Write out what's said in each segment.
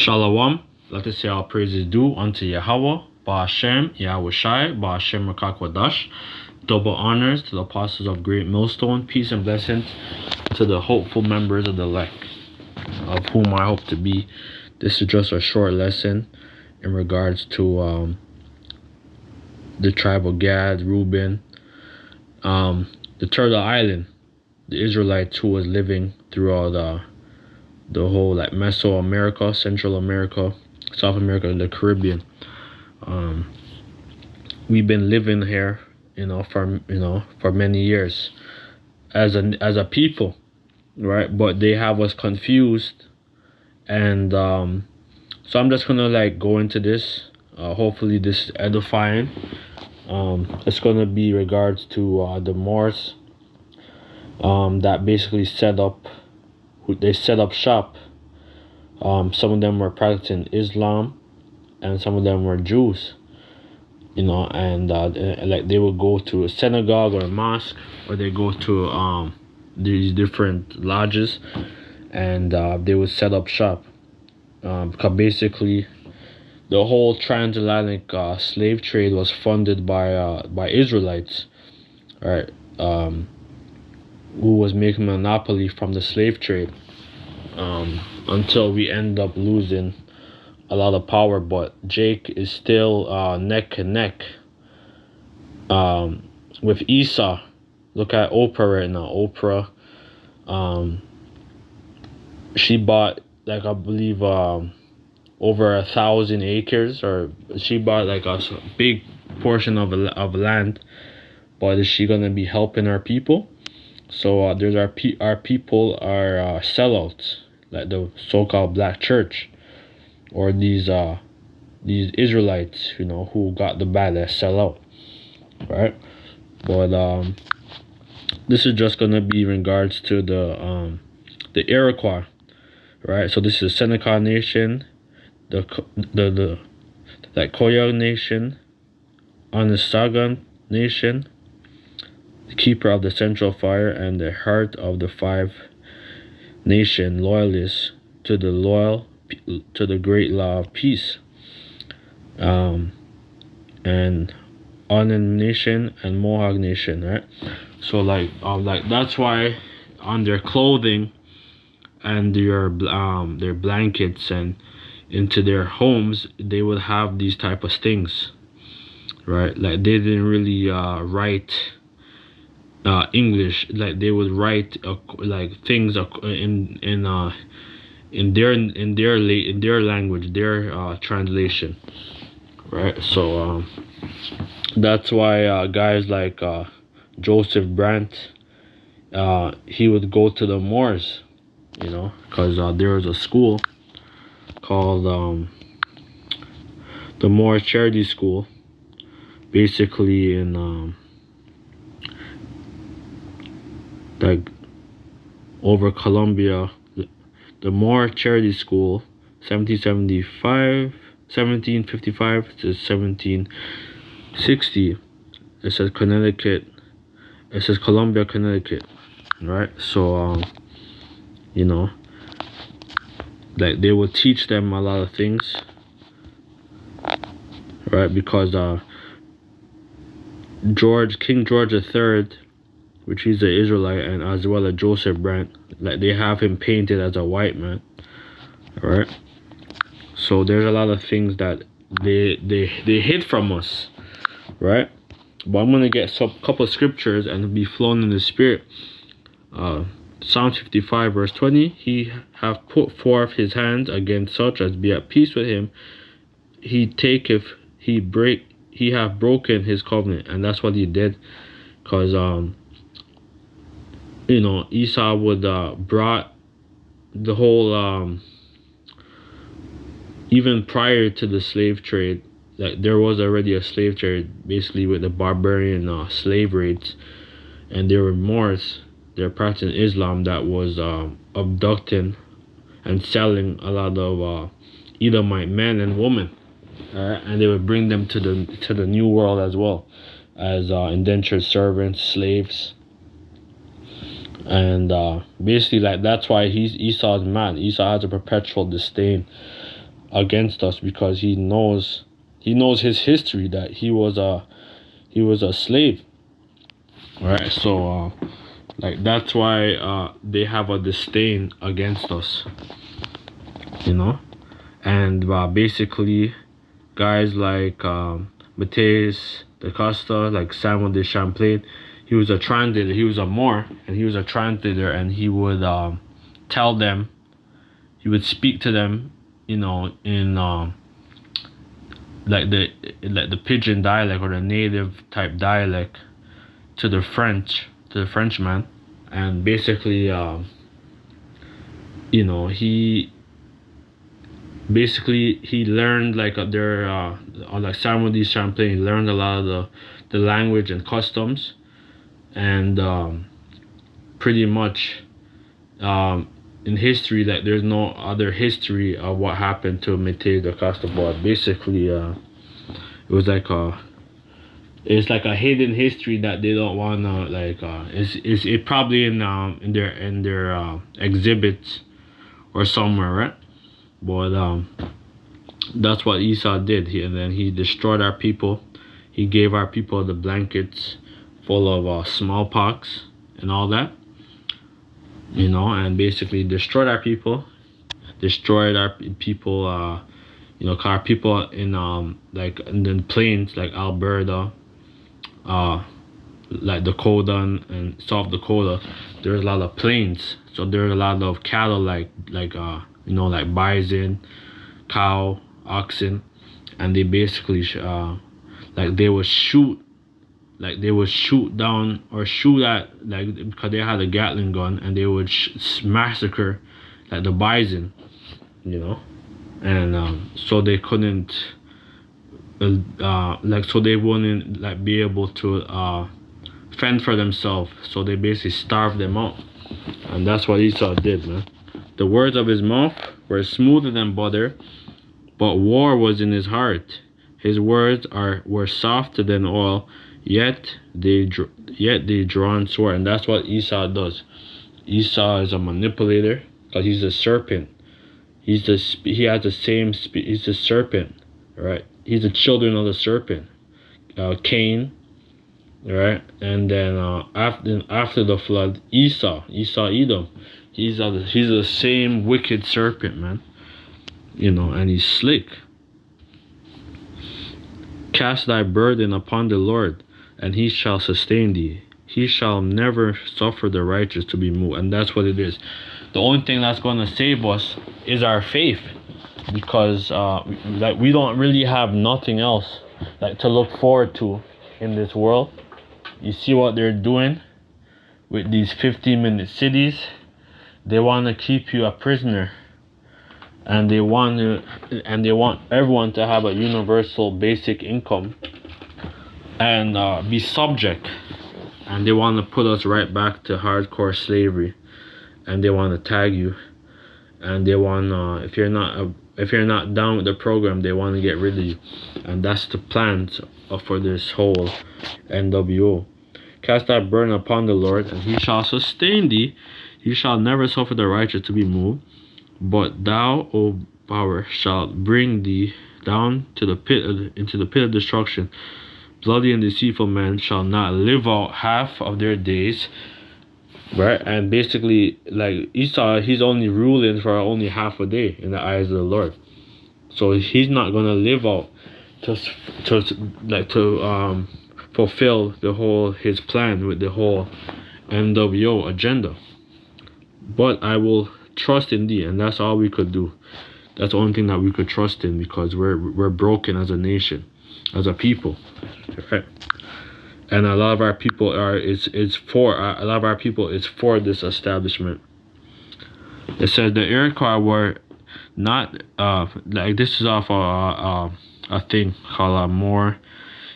Shalom. Let us say all praises due unto Yahweh, Ba'ashem, Yahweh Shai, Ba'ashem Rakakwadash. Double honors to the apostles of Great Millstone. Peace and blessings to the hopeful members of the elect, of whom I hope to be. This is just a short lesson in regards to the tribe of Gad, Reuben, the Turtle Island, the Israelites who was living throughout the whole like Mesoamerica, Central America, South America, and the Caribbean. We've been living here, for many years as a people, right? But they have us confused, and so I'm just gonna go into this. Hopefully, this is edifying. It's gonna be regards to the Moors that basically set up shop. Some of them were practicing Islam, and some of them were Jews. And they would go to a synagogue or a mosque, or they go to these different lodges, and they would set up shop. Because basically, the whole transatlantic slave trade was funded by Israelites, right? Who was making monopoly from the slave trade, until we end up losing a lot of power. But Jake is still neck and neck with Esau. Look at Oprah right now. Oprah, she bought I believe over 1,000 acres, or she bought a big portion of land. But is she gonna be helping our people? So there's our people are sellouts, like the so-called black church, or these Israelites, who got the bad that sell out, right? But this is just gonna be in regards to the Iroquois, right? So this is Seneca Nation, the Koyog Nation, Onisagan Nation, the keeper of the central fire, and the heart of the 5 nation loyalists to the great law of peace, and Onan Nation and Mohawk Nation, right? So that's why on their clothing and their blankets and into their homes they would have these type of things, right? They didn't really write English. They would write things in their language, their translation, right? So that's why guys like Joseph Brant, he would go to the Moors, because there was a school called the Moor Charity School, basically in over Colombia. The Moor Charity School, 1755 to 1760. It says Connecticut. It says Columbia, Connecticut, right? So they will teach them a lot of things, right? Because King George III, which he's an Israelite, and as well as Joseph Brant, they have him painted as a white man, right? So there's a lot of things that they hid from us, right? But I'm gonna get a couple of scriptures and be flown in the spirit. Psalm 55 verse 20. He hath put forth his hands against such as be at peace with him. He hath broken his covenant, and that's what he did, because Esau would brought the whole even prior to the slave trade, there was already a slave trade, basically with the barbarian slave raids, and there were Moors, they're practicing Islam, that was abducting and selling a lot of Edomite men and women, and they would bring them to the New World as well as indentured servants, slaves. And basically, that's why Esau's mad. Esau has a perpetual disdain against us, because he knows his history, that he was a slave, right? So like that's why they have a disdain against us, and basically guys like Mateus da Costa, like Samuel de Champlain, he was a translator, he was a Moor, and he was a translator, and he would tell them, he would speak to them, in like the pidgin dialect, or the native type dialect, to the Frenchman. And basically he learned, like like Samuel de Champlain, he learned a lot of the language and customs, and pretty much in history, like there's no other history of what happened to Mateus da Costa. But basically it was like it's like a hidden history that they don't want to, like it probably in their exhibits or somewhere, right? But that's what Esau did. And then he destroyed our people. He gave our people the blankets full of smallpox and all that, and basically destroyed our people. Our people in like in the plains, like Alberta, like Dakota and South Dakota. There's a lot of plains, so there's a lot of cattle, like bison, cow, oxen, and they basically they would shoot down or shoot at, like, because they had a Gatling gun, and they would massacre like the bison, and so they couldn't so they wouldn't like be able to fend for themselves, so they basically starved them out. And that's what Esau did, man. The words of his mouth were smoother than butter, but war was in his heart. His words were softer than oil, yet they drawn sword. And that's what Esau does. Esau is a manipulator, because he's a serpent. He's the serpent, right? He's the children of the serpent, Cain, right? And then after the flood, Esau, Edom. He's the same wicked serpent, man. And he's slick. Cast thy burden upon the Lord, and he shall sustain thee. He shall never suffer the righteous to be moved. And that's what it is. The only thing that's going to save us is our faith, because like we don't really have nothing else like to look forward to in this world. You see what they're doing with these 15-minute cities. They want to keep you a prisoner, and they want everyone to have a universal basic income and be subject. And they want to put us right back to hardcore slavery, and they want to tag you, and they want if you're not down with the program, they want to get rid of you. And that's the plans for this whole NWO. Cast thy burden upon the Lord, and he shall sustain thee. He shall never suffer the righteous to be moved. But thou, O power, shalt bring thee down to the pit into the pit of destruction. Bloody and deceitful men shall not live out half of their days. Right? And basically, like Esau, he's only ruling for only half a day in the eyes of the Lord. So he's not gonna live out to fulfill his plan with the whole NWO agenda. But I will trust in thee, and that's all we could do. That's the only thing that we could trust in, because we're broken as a nation, as a people, right? And a lot of our people is for this establishment. It says the Iroquois were not like, this is off a thing called Moor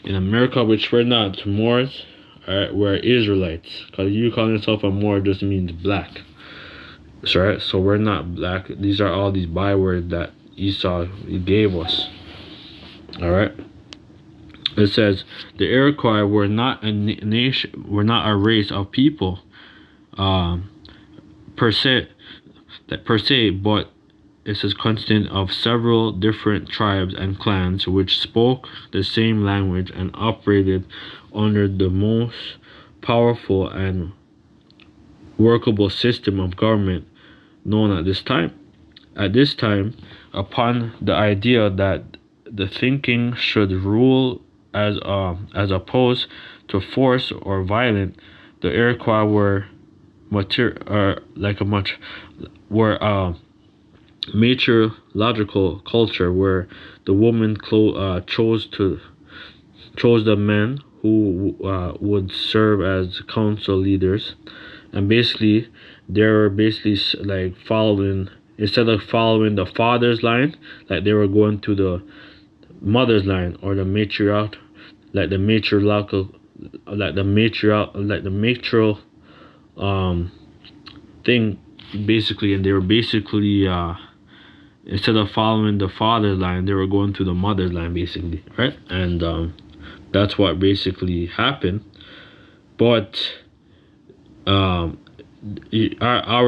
in America, which we're not Moors, right? We're Israelites. Because you calling yourself a Moor just means black. So, right? So we're not black. These are all these bywords that Esau gave us. Alright? It says the Iroquois were not a nation, were not a race of people per se, but it says consisted of several different tribes and clans which spoke the same language and operated under the most powerful and workable system of government known at this time. At this time, upon the idea that the thinking should rule as opposed to force or violence, the Iroquois were matriarchal culture where the woman chose the men who would serve as council leaders, and basically they were like following, instead of following the father's line, like they were going to the mother's line, or the matriarch, like the matriarchal thing, basically. And they were basically instead of following the father's line, they were going to the mother's line, basically, right? And that's what basically happened. But our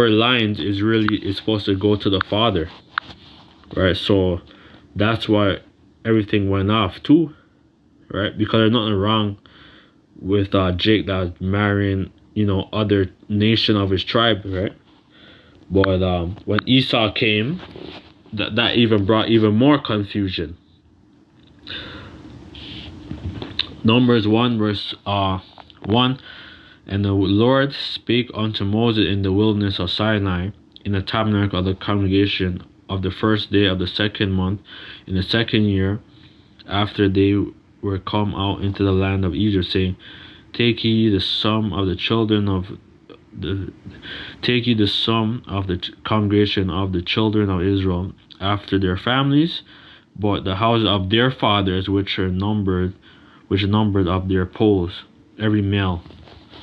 lines is supposed to go to the father, right? So that's why everything went off too, right? Because there's nothing wrong with Jake that was marrying, other nation of his tribe, right? But when Esau came, that even brought even more confusion. Numbers 1 verse 1. And the Lord spake unto Moses in the wilderness of Sinai, in the tabernacle of the congregation, of the first day of the second month, in the second year after they were come out into the land of Egypt, saying, Take ye the sum of the congregation of the children of Israel after their families, but the houses of their fathers, which numbered of their poles, every male.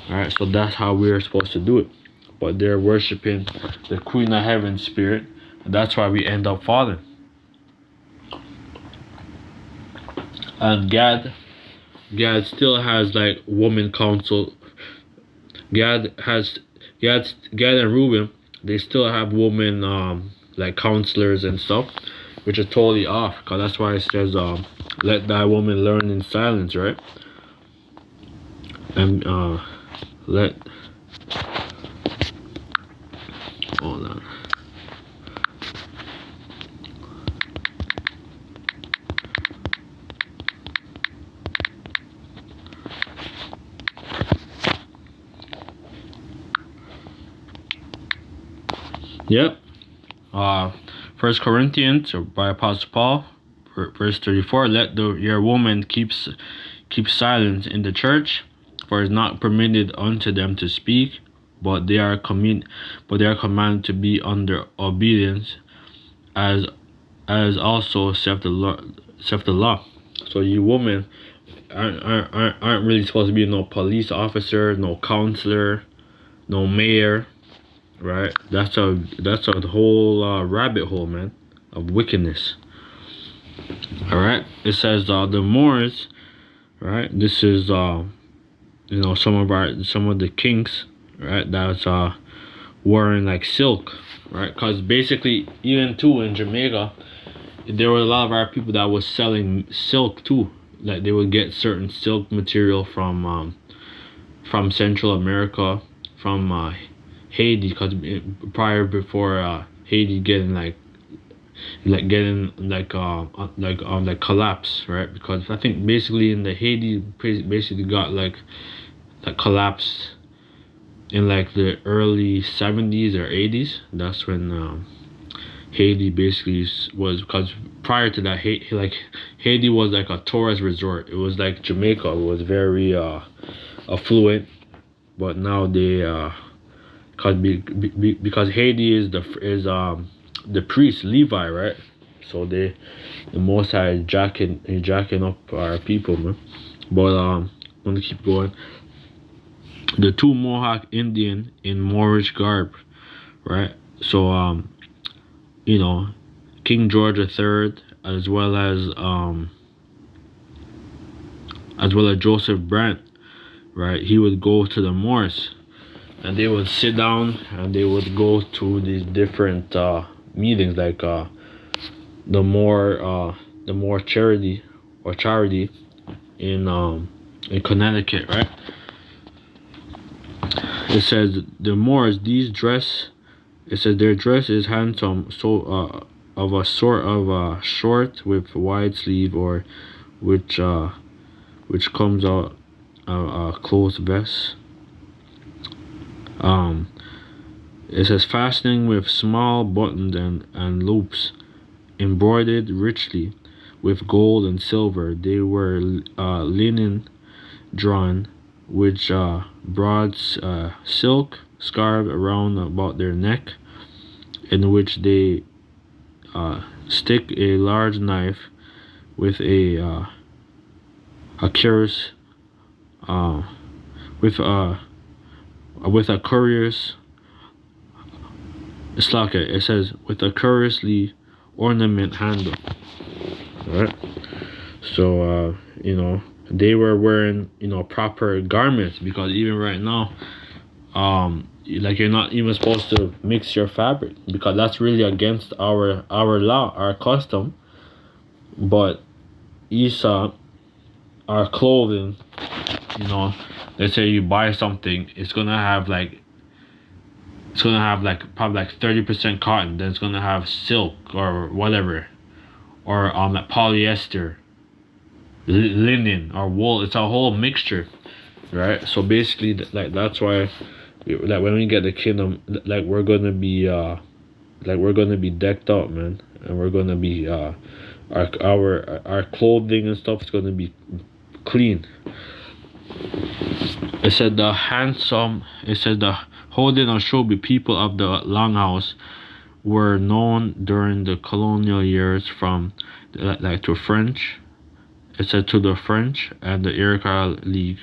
Alright, so that's how we are supposed to do it. But they're worshiping the Queen of Heaven spirit, and that's why we end up falling. And Gad still has like woman council. Gad and Reuben, they still have women like counselors and stuff, which are totally off, because that's why it says let thy woman learn in silence, right? And hold on. Yep. 1 Corinthians by Apostle Paul, verse 34. Let your woman keep silence in the church, for it is not permitted unto them to speak, but they are commanded to be under obedience, as also saith the law. So you women aren't really supposed to be no police officer, no counselor, no mayor, right? That's a whole rabbit hole, man, of wickedness. All right, it says the Moors, right? This is some of the kings, right? That's wearing like silk, right? Because basically, even too in Jamaica, there were a lot of our people that was selling silk too. Like they would get certain silk material from Central America, from Haiti, because before Haiti getting collapse, right? Because I think basically in the Haiti basically got like collapsed in like the early 70s or 80s. That's when Haiti basically was, because prior to that, Haiti was like a tourist resort. It was like Jamaica. It was very affluent, but now they because Haiti is the priest Levi, right? So the Most High jacking up our people, man. But I'm gonna keep going. The two Mohawk Indian in Moorish garb, right? So King George III, as well as Joseph Brant, right? He would go to the Moors, and they would sit down and they would go to these different meetings, like the more charity in Connecticut, right? It says the Moors, it says their dress is handsome, so of a sort of short with wide sleeve, or which comes out a closed vest. It says fastening with small buttons and loops, embroidered richly with gold and silver. They were linen drawn, which broad silk scarf around about their neck, in which they stick a large knife with a curious with a curious it says with a curiously ornament handle. Right? So they were wearing proper garments, because even right now, like, you're not even supposed to mix your fabric, because that's really against our law, our custom. But Esau, our clothing, let's say you buy something, it's gonna have probably 30% cotton, then it's gonna have silk or whatever, or like polyester, linen, or wool. It's a whole mixture, right? So basically, that's why, when we get the kingdom, we're gonna be decked out, man, and we're gonna be our clothing and stuff is gonna be clean. It said the Holden or Shobi people of the Longhouse were known during the colonial years from to French. It said to the French and the Iroquois League,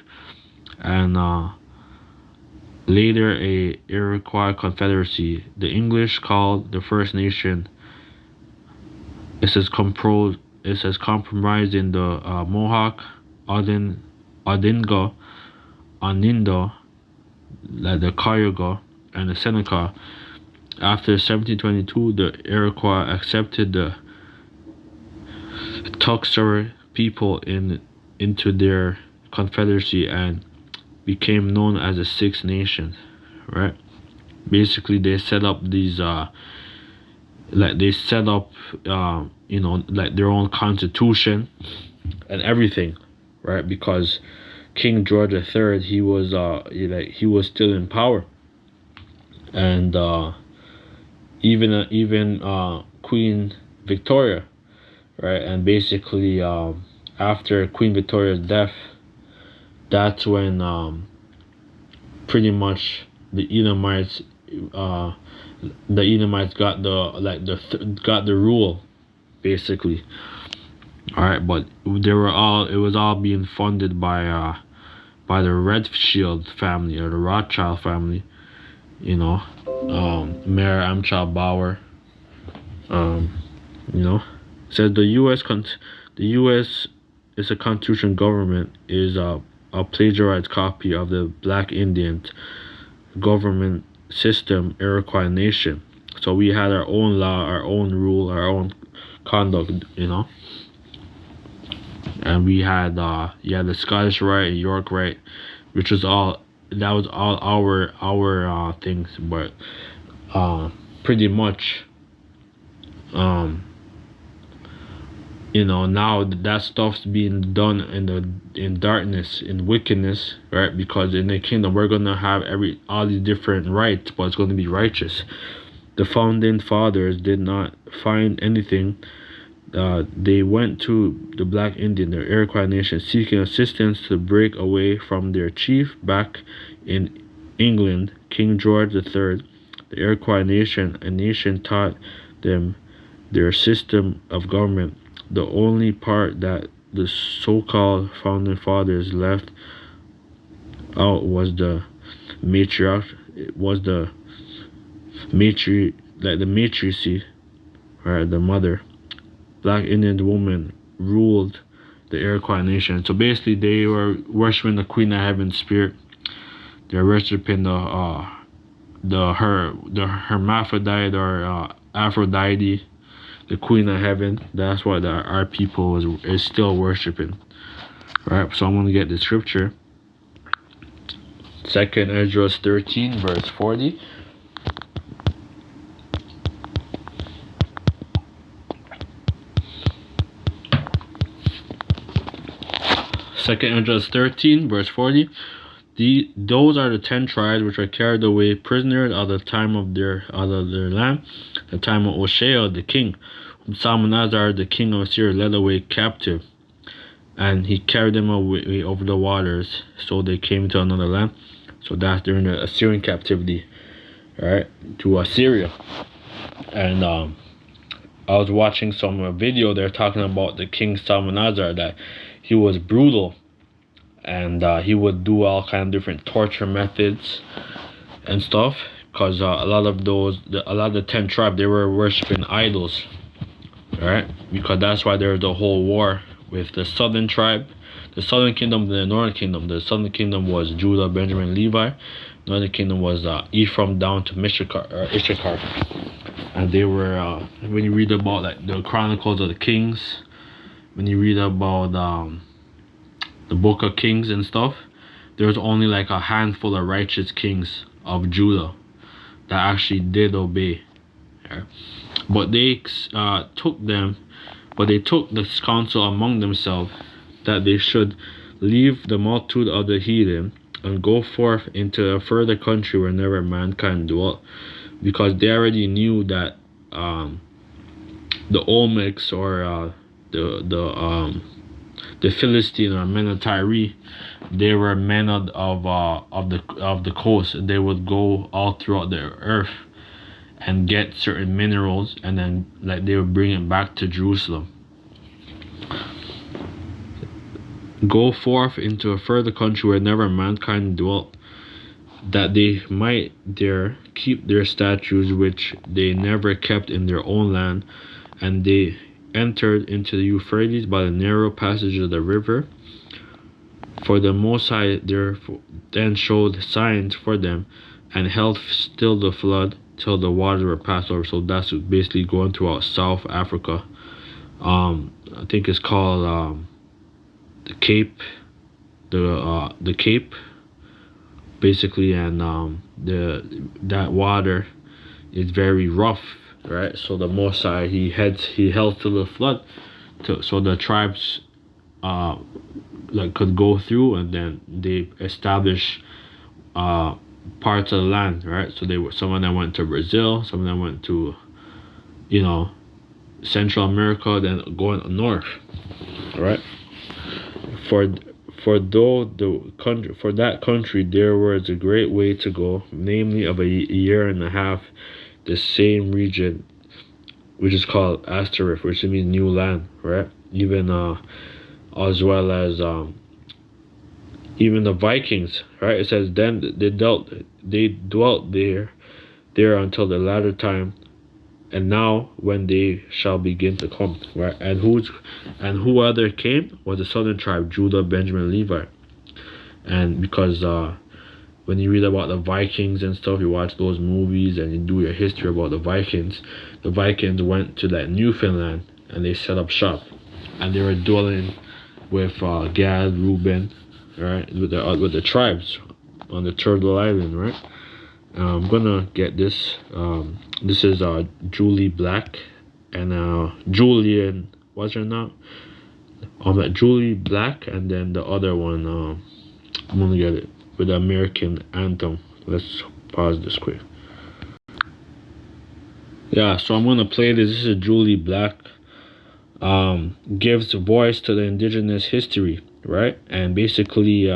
and later a Iroquois Confederacy. The English called the First Nation. It says comprising the Mohawk, Odinga, Onindo, the Cayuga, and the Seneca. After 1722, the Iroquois accepted the Tuxedo people into their confederacy and became known as the Six Nations. Right? Basically, they set up these their own constitution and everything, right? Because King George III, he was still in power, and even Queen Victoria, right? And basically, after Queen Victoria's death, that's when pretty much the Edomites got the rule, basically. All right, but it was all being funded by the Rothschild family, or the Rothschild family, Mayor Amschel Bauer. Says the U.S. is a constitution government is a plagiarized copy of the Black Indian government system, Iroquois nation. So we had our own law, our own rule, our own conduct, and we had the Scottish Rite and York Rite, which was all our things. But pretty much now that stuff's being done in darkness, in wickedness, right? Because in the kingdom we're gonna have all these different rites, but it's gonna be righteous. The founding fathers did not find anything. They went to the Black Indian, the Iroquois nation, seeking assistance to break away from their chief. Back in England, King George III, the Iroquois nation, a nation taught them their system of government. The only part that the so-called founding fathers left out was the matriarchy, right? The mother. Black Indian woman ruled the Iroquois nation. So basically, they were worshiping the Queen of Heaven spirit. They're worshiping the hermaphrodite, or Aphrodite, the Queen of Heaven. That's what our people is still worshiping. Right? So I'm going to get the scripture. 2nd Ezra 13 verse 40. Second Ezra 13 verse 40. Those are the 10 tribes which are carried away prisoners at the time of their land, the time of Hoshea the king, whom Salmanazar the king of Syria led away captive, and he carried them away over the waters, so they came to another land. So that's during the Assyrian captivity, right, to Assyria. And I was watching some video. They're talking about the king Salmanazar, that he was brutal, and he would do all kind of different torture methods and stuff, because a lot of the 10 tribes, they were worshiping idols, right? Because that's why there was the whole war with the southern tribe, the southern kingdom, and the northern kingdom. The southern kingdom was Judah, Benjamin, Levi. The northern kingdom was Ephraim down to Issachar. And they were, when you read about like the Chronicles of the Kings, when you read about the Book of Kings and stuff, there was only like a handful of righteous kings of Judah that actually did obey. Yeah. But they took this counsel among themselves, that they should leave the multitude of the heathen and go forth into a further country where never mankind dwelt, because they already knew that the Olmecs, or the Philistine, or men of Tyre, they were men of the coast. They would go all throughout the earth and get certain minerals, and then like they would bring it back to Jerusalem. Go forth into a further country where never mankind dwelt, that they might there keep their statutes which they never kept in their own land. And they entered into the Euphrates by the narrow passage of the river. For the Most High therefore then showed signs for them, and held still the flood till the waters were passed over. So that's basically going throughout South Africa. I think it's called the Cape, the Cape, basically, and that water is very rough, right? So the Most High, he held to the flood, so the tribes like could go through, and then they established parts of the land, right? So some of them went to Brazil, some of them went to, Central America, then going north, right? For that country there was a great way to go, namely of a year and a half, the same region, which is called Asterisk, which means new land, right? Even as well as even the Vikings, right? It says then they dwelt there until the latter time, and now when they shall begin to come, right? And who other came was the southern tribe, Judah, Benjamin, Levi. And because when you read about the Vikings and stuff, you watch those movies and you do your history about the Vikings went to that Newfoundland and they set up shop, and they were dwelling with Gad, Reuben, right, with the tribes on the Turtle Island, right? I'm gonna get this. This is Julie Black and Julian. What's her name? Julie Black, and then the other one. I'm gonna get it with the American Anthem. Let's pause this quick. Yeah, so I'm gonna play this. This is Julie Black. Gives voice to the indigenous history, right? And basically,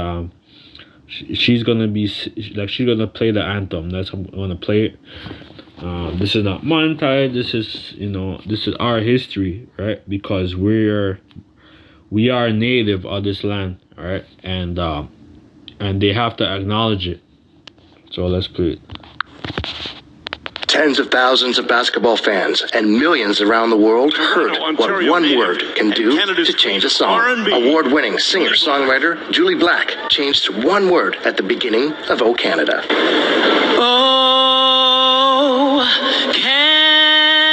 she's gonna play the anthem. That's how I'm gonna play it. This is not monetized. This is our history, right? Because we are native of this land, all right? And they have to acknowledge it. So let's play it. Tens of thousands of basketball fans and millions around the world heard what one word can do to change a song. Award-winning singer-songwriter Julie Black changed one word at the beginning of O Canada. Oh, Canada.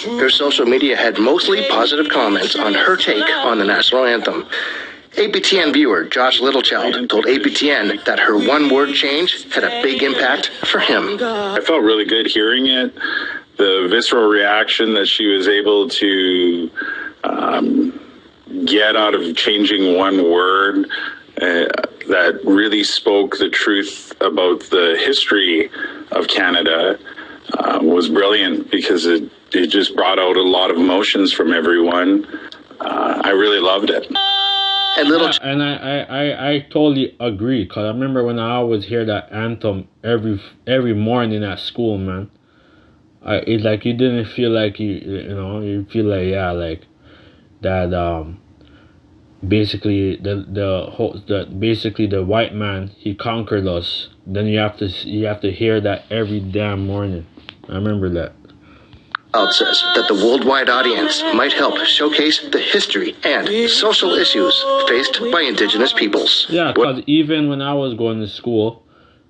Her social media had mostly positive comments on her take on the national anthem. APTN viewer Josh Littlechild told APTN that her one-word change had a big impact for him. I felt really good hearing it. The visceral reaction that she was able to get out of changing one word that really spoke the truth about the history of Canada was brilliant, because it just brought out a lot of emotions from everyone. I really loved it. And I totally agree, because I remember when I always hear that anthem every morning at school, man. It's like you didn't feel like you feel like, yeah, like that basically the white man, he conquered us. Then you have to hear that every damn morning. I remember that. Says that the worldwide audience might help showcase the history and social issues faced by Indigenous peoples. Yeah, because even when I was going to school,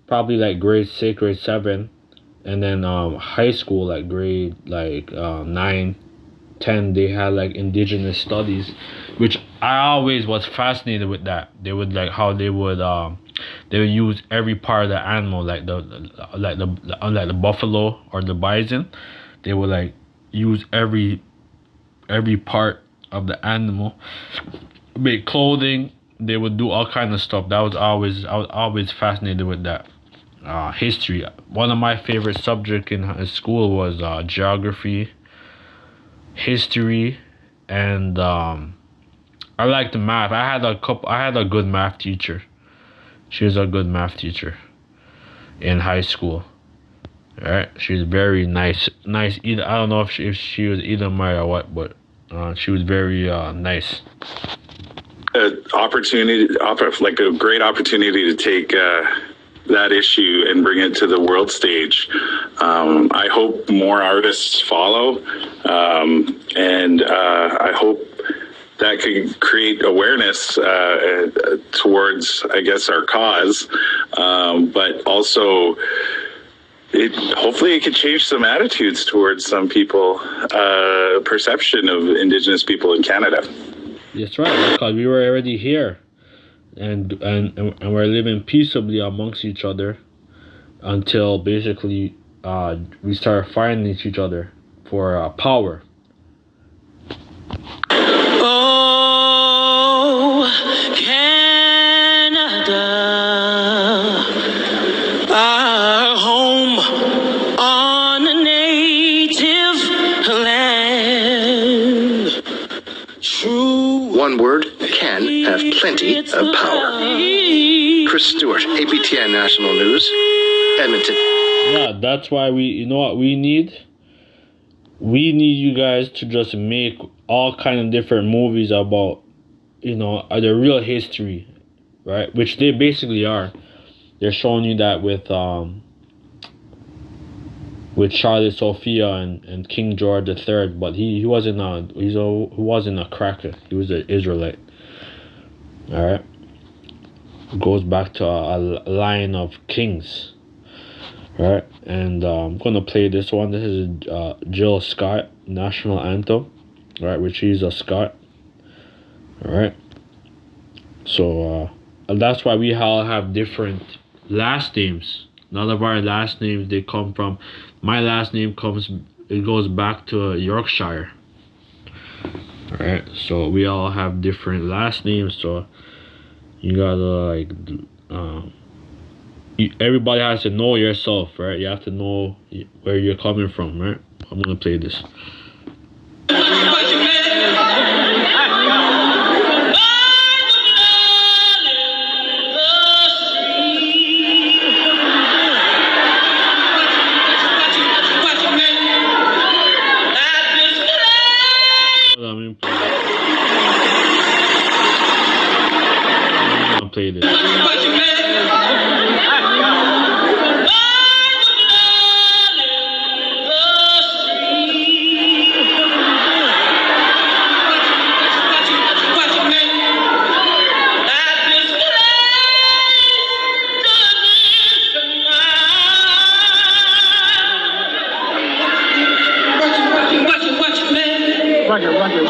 probably like grade 6, grade 7, and then high school, like grade 9, 10, they had like Indigenous studies, which I always was fascinated with. That they would like how they would use every part of the animal, like the buffalo or the bison. They would like use every part of the animal, make clothing. They would do all kind of stuff. I was always fascinated with that. History. One of my favorite subjects in school was geography, history, and I liked the math. I had a good math teacher. She was a good math teacher in high school. All right, she's very nice. Either I don't know if she was either married or what, but she was very nice. Like a great opportunity to take that issue and bring it to the world stage. I hope more artists follow, and I hope that could create awareness towards, I guess, our cause, but also hopefully it could change some attitudes towards some people, perception of Indigenous people in Canada. That's right, because we were already here, and we're living peaceably amongst each other until basically we start fighting each other for power. Oh, Canada, our home on a native land. True. One word can have plenty of power. Chris Stewart, APTN National News, Edmonton. Yeah, that's why we need? We need you guys to just make all kind of different movies about, the real history, right? Which they basically are. They're showing you that with Charlotte Sophia and King George III, but he wasn't a cracker. He was an Israelite. All right. It goes back to a line of kings. All right, and I'm gonna play this one. This is Jill Scott National Anthem. All right, which she's a Scot. All right. So that's why we all have different last names. None of our last names, they come from. My last name goes back to Yorkshire. All right, so we all have different last names. So you gotta everybody has to know yourself, right? You have to know where you're coming from, right? I'm gonna play this. I'm gonna play this. Rock it, rock it.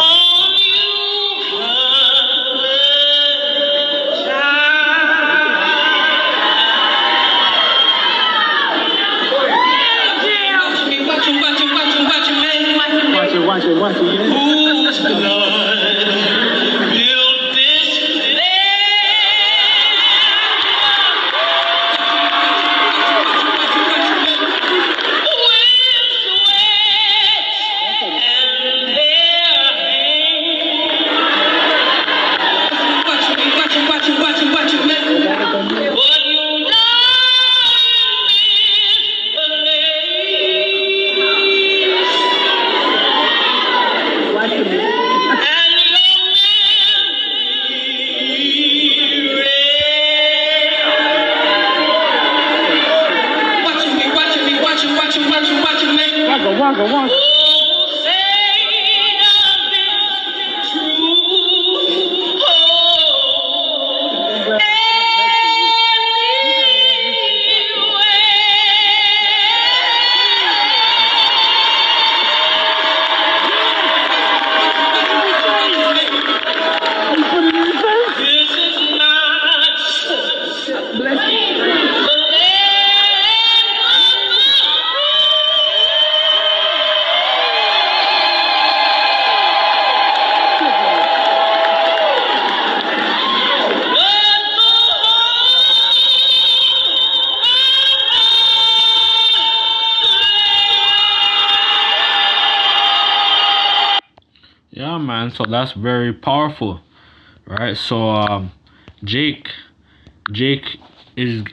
Watch it, yeah. Whose blood built this Waka. Yeah, man. So that's very powerful, right? So Jake is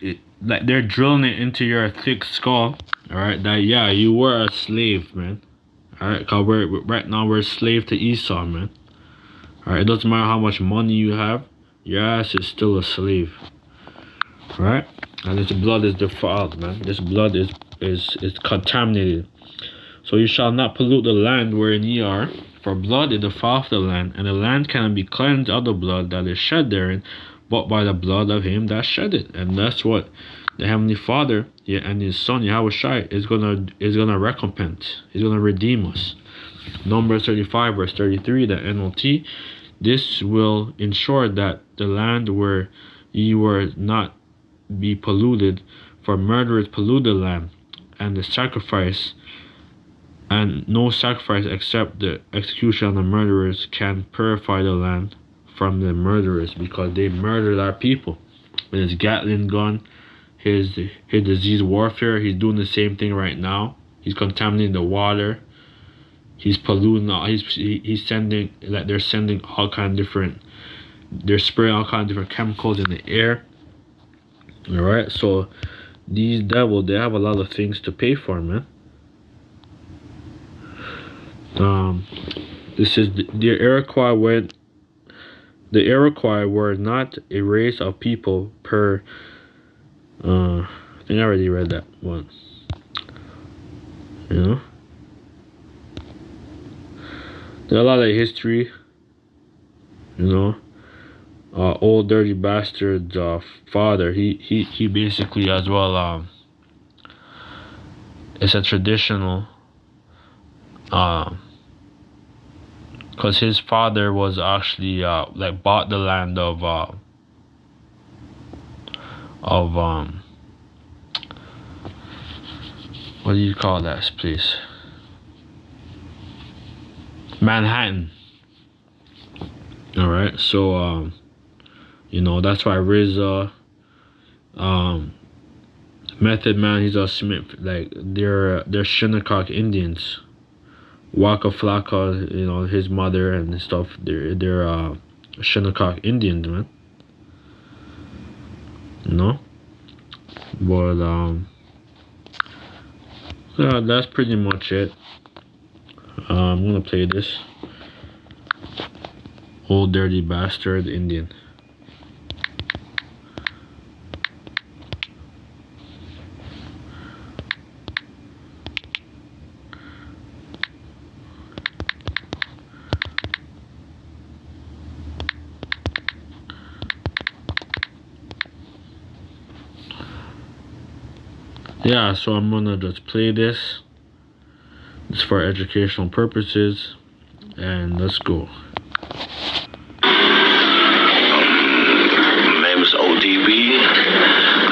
like they're drilling it into your thick skull, all right? That yeah, you were a slave, man. All right, cause right now we're a slave to Esau, man. All right, it doesn't matter how much money you have, your ass is still a slave, right? And this blood is defiled, man. This blood is contaminated. So you shall not pollute the land wherein ye are, for blood it defileth the land, and the land cannot be cleansed of the blood that is shed therein, but by the blood of him that shed it. And that's what the Heavenly Father and His Son Yahweh Shai is gonna recompense. He's gonna redeem us. Numbers 35 verse 33, the NLT. This will ensure that the land where ye were not be polluted, for murderers pollute the land, and the sacrifice, and no sacrifice except the execution of the murderers can purify the land from the murderers, because they murdered our people with his Gatling gun, his disease warfare. He's doing the same thing right now. He's contaminating the water. He's polluting. He's sending, like, they're sending all kind of different. They're spraying all kind of different chemicals in the air. All right, so these devils, they have a lot of things to pay for, man. This is the Iroquois. When the Iroquois were not a race of people per. I think I already read that one. You know, there's a lot of history. You know, old dirty bastard's father. He basically as well. It's a traditional. Because his father was actually like bought the land of what do you call that place? Manhattan. All right, so you know, that's why RZA, Method Man, he's a Smith, like they're Shinnecock Indians. Waka Flocka, you know, his mother and stuff, they're Shinnecock Indians, man. You know? But yeah, that's pretty much it. I'm gonna play this. Old dirty bastard Indian. Yeah, so I'm gonna just play this. It's for educational purposes. and let's go. My name is ODB.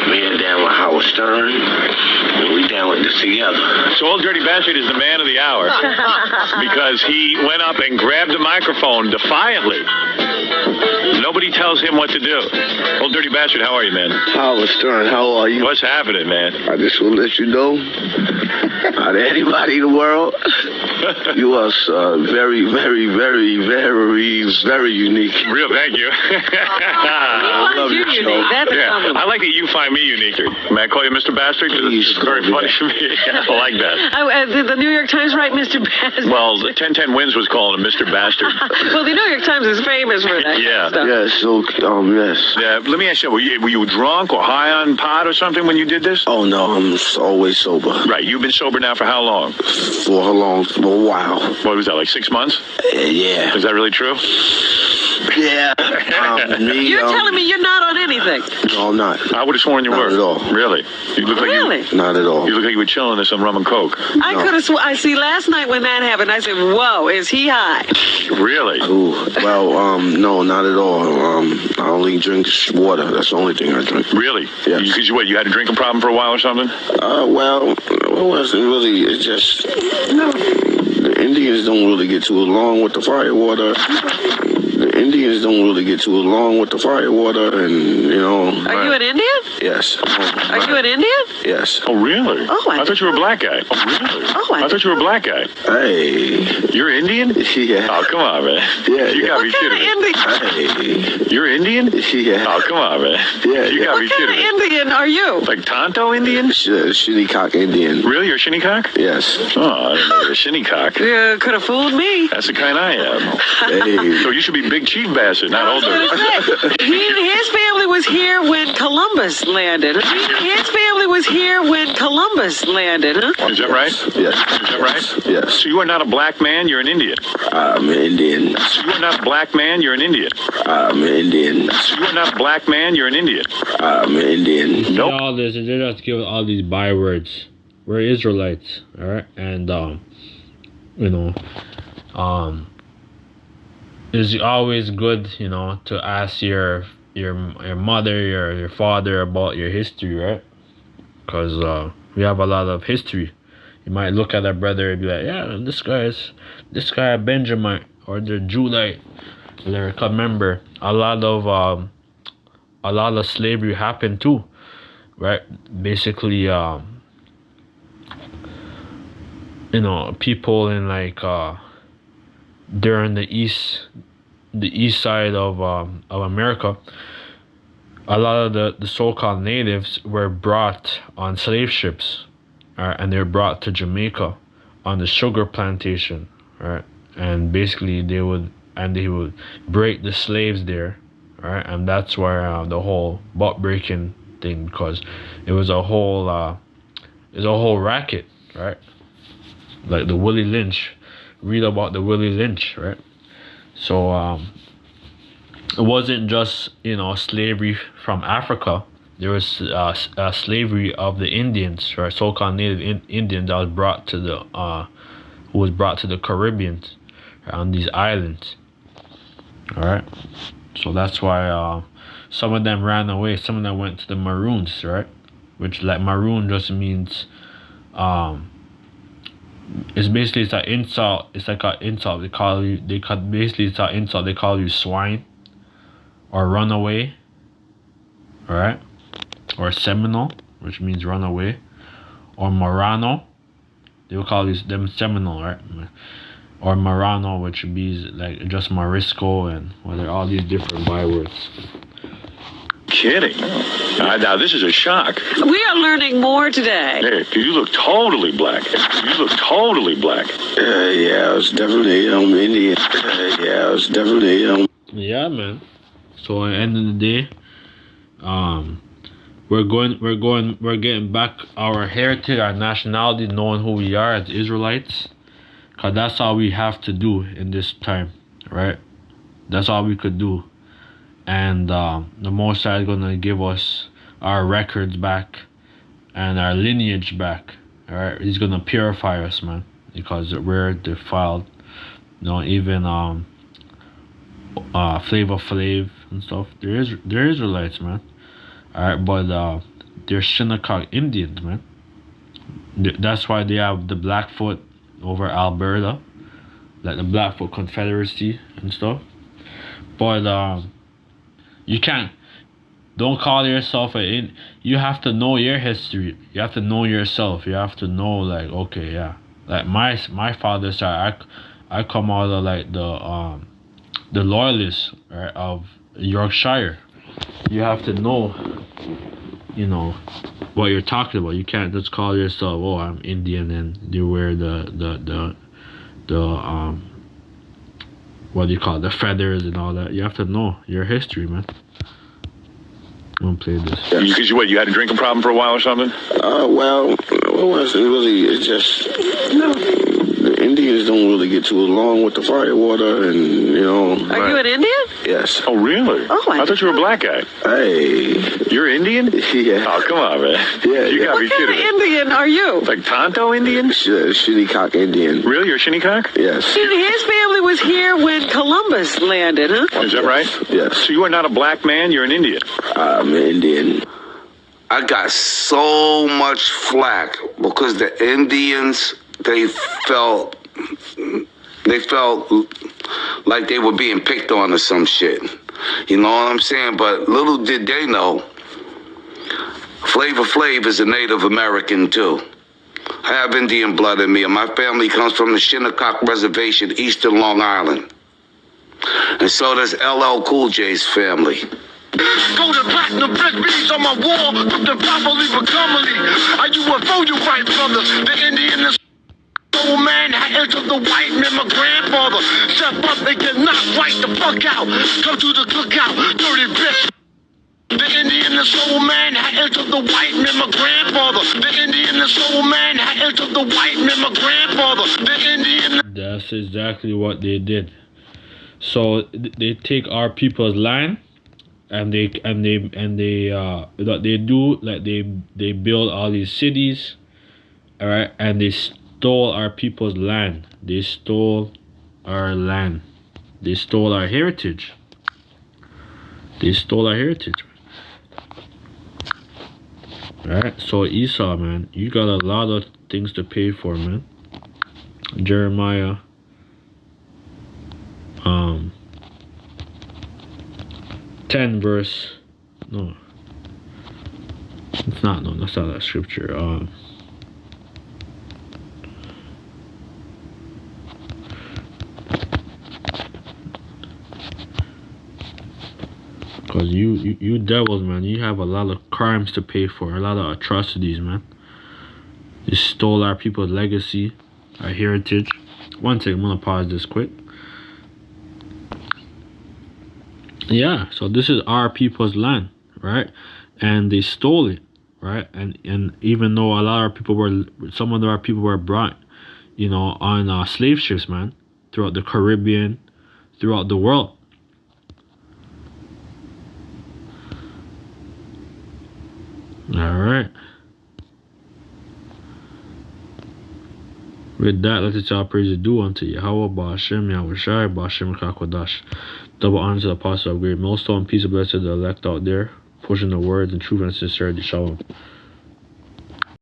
Me and down with Howard Stern. And we down with this together. So Old Dirty Bastard is the man of the hour because he went up and grabbed the microphone defiantly. Nobody tells him what to do. Old Dirty Bastard, how are you, man? Howard Stern, how are you? What's happening, man? I just want to let you know, out of anybody in the world, you are very, very, very, very, very unique. Real, thank you. I love your show. That's a compliment. I like that you find me unique. May I call you Mr. Bastard? It's very funny to me. I like that. Did the New York Times write Mr. Bastard? Well, 1010 Wins was calling him Mr. Bastard. Well, the New York Times is famous for that Yeah. kind of stuff. Yes, so, yes. Yeah, let me ask you, were you drunk or high on pot or something when you did this? Oh, no, I'm always sober. Right, you've been sober now for how long? For a while. What was that, like 6 months? Yeah. Is that really true? Yeah. You're telling me you're not on anything? No, I'm not. I would have sworn you Not were. at all. Really? You look Really? Not at all. You look like you were chilling in some rum and coke. I could have I see last night when that happened, I said, whoa, is he high? Really? Ooh, well, no, not at all. I only drink water. That's the only thing I drink. Really? Yes. Because you had a drinking problem for a while or something? Well, it wasn't really. It's just the Indians don't really get too along with the firewater. The Indians don't really get too along with the firewater, and you know. Are you an Indian? Yes. Are you an Indian? Yes. Oh, really? Oh, I thought you were a black guy. Oh, really? Oh, I thought you were a black guy. Hey. You're Indian? Yeah. Oh, come on, man. Yeah, You yeah. gotta be What kind kidding me. of Indian? Hey. You're Indian? Yeah. Oh, come on, man. Yeah, You yeah. gotta be What kind kidding of me. Indian are you? Like Tonto Indian? Shinnecock Indian. Really? You're a shinnecock? Yes. Oh, I didn't know you're a shinnecock. You could have fooled me. That's the kind I am. Hey. So you should be Big Chief Bastard, not I was older. gonna say, his family was here when Columbus landed. His family was here when Columbus landed, huh? Is that right? Yes. Is that right? Yes. So you are not a black man, you're an Indian. I'm an Indian. So you are not a black man, you're an Indian. I'm an Indian. So you are not a black man, you're an Indian. I'm an Indian. Nope. All this, and they just give all these bywords. We're Israelites, all right, and it's always good, to ask your mother, your father about your history, right? Because we have a lot of history. You might look at a brother and be like, yeah, this guy a Benjamite or the Judite. Remember, a lot of slavery happened too, right? Basically, people in during the east side of America, a lot of the so-called natives were brought on slave ships, right? And they were brought to Jamaica on the sugar plantation, right? And basically they would break the slaves there, right? And that's where the whole butt breaking thing, because it was a whole racket, right? Like the Willie Lynch. Read about the Willie Lynch, right? So it wasn't just slavery from Africa. There was slavery of the Indians, right? So-called native Indians that was brought to the Caribbean, right, on these islands. All right, so that's why some of them ran away. Some of them went to the Maroons, right? Which maroon just means it's an insult. It's like an insult. It's an insult. They call you swine or runaway, all right? Or Seminole, which means runaway, or Marano. They will call them Seminole, right? Or Marano, which means like just Marisco, and all these different bywords. Kidding. Now this is a shock. We are learning more today. Hey, you look totally black. You look totally black. Yeah, I was definitely Indian. Yeah, I was definitely Yeah, man. So at the end of the day, we're getting back our heritage, our nationality, knowing who we are as Israelites, cause that's all we have to do in this time, right? That's all we could do. And the Most High is gonna give us our records back and our lineage back. All right, He's gonna purify us, man, because we're defiled. even Flavor Flav and stuff. They're Israelites, man. Alright, but they're Shinnecock Indians, man. That's why they have the Blackfoot over Alberta, like the Blackfoot Confederacy and stuff. But you don't call yourself you have to know your history. You have to know yourself. You have to know, like, okay, yeah, like my father's side, I come out of like the loyalists, right, of Yorkshire. You have to know, what you're talking about. You can't just call yourself, oh, I'm Indian, and you wear the what do you call it, the feathers and all that. You have to know your history, man. I'm gonna play this. Because you had a drinking problem for a while or something? Well, it wasn't really. It's just, the Indians don't really get too along with the firewater, and Are you an Indian? Yes. Oh, really? Oh, I thought you were a black guy. Hey. You're Indian? Yeah. Oh, come on, man. Yeah. You gotta be What kind kidding of me. Indian are you? Like Tonto Indian? Shinnecock Indian. Really? You're Shinnecock? Yes. His family was here when Columbus landed, huh? Is that right? Yes. So you are not a black man, you're an Indian. I'm Indian. I got so much flack because the Indians, they felt like they were being picked on or some shit. You know what I'm saying? But little did they know, Flavor Flav is a Native American too. I have Indian blood in me, and my family comes from the Shinnecock Reservation, eastern Long Island. And so does LL Cool J's family. Golden platinum brick beads on my wall, put them properly for commonly. Are you a foe, you white brother? The Indian is soul man, I entered the white man, my grandfather. Step up and get knocked right the fuck out. Come to the cookout, dirty bitch. The Indian is soul man, I entered the white man, my grandfather. The Indian is soul man, I entered the white man, my grandfather. The Indian. That's exactly what they did. So they take our people's land. And they do, like, they build all these cities, all right, and they stole our people's land. They stole our land. They stole our heritage. They stole our heritage. All right, so Esau, man, you got a lot of things to pay for, man. Jeremiah 10 verse, no, it's not, no, that's not that scripture. Because you devils, man, you have a lot of crimes to pay for, a lot of atrocities, man. You stole our people's legacy, our heritage. One second, I'm gonna pause this quick. Yeah, so this is our people's land, right? And they stole it, right? And even though some of our people were brought, on slave ships, man, throughout the Caribbean, throughout the world. All right. With that, let us all praise due unto Yahweh, Ba'ashem, Yahushai, Ba'ashem, Kakwadash. Double honor to the apostle of great millstone. Peace and blessings to the elect out there, pushing the words and truth and sincerity. Shalom.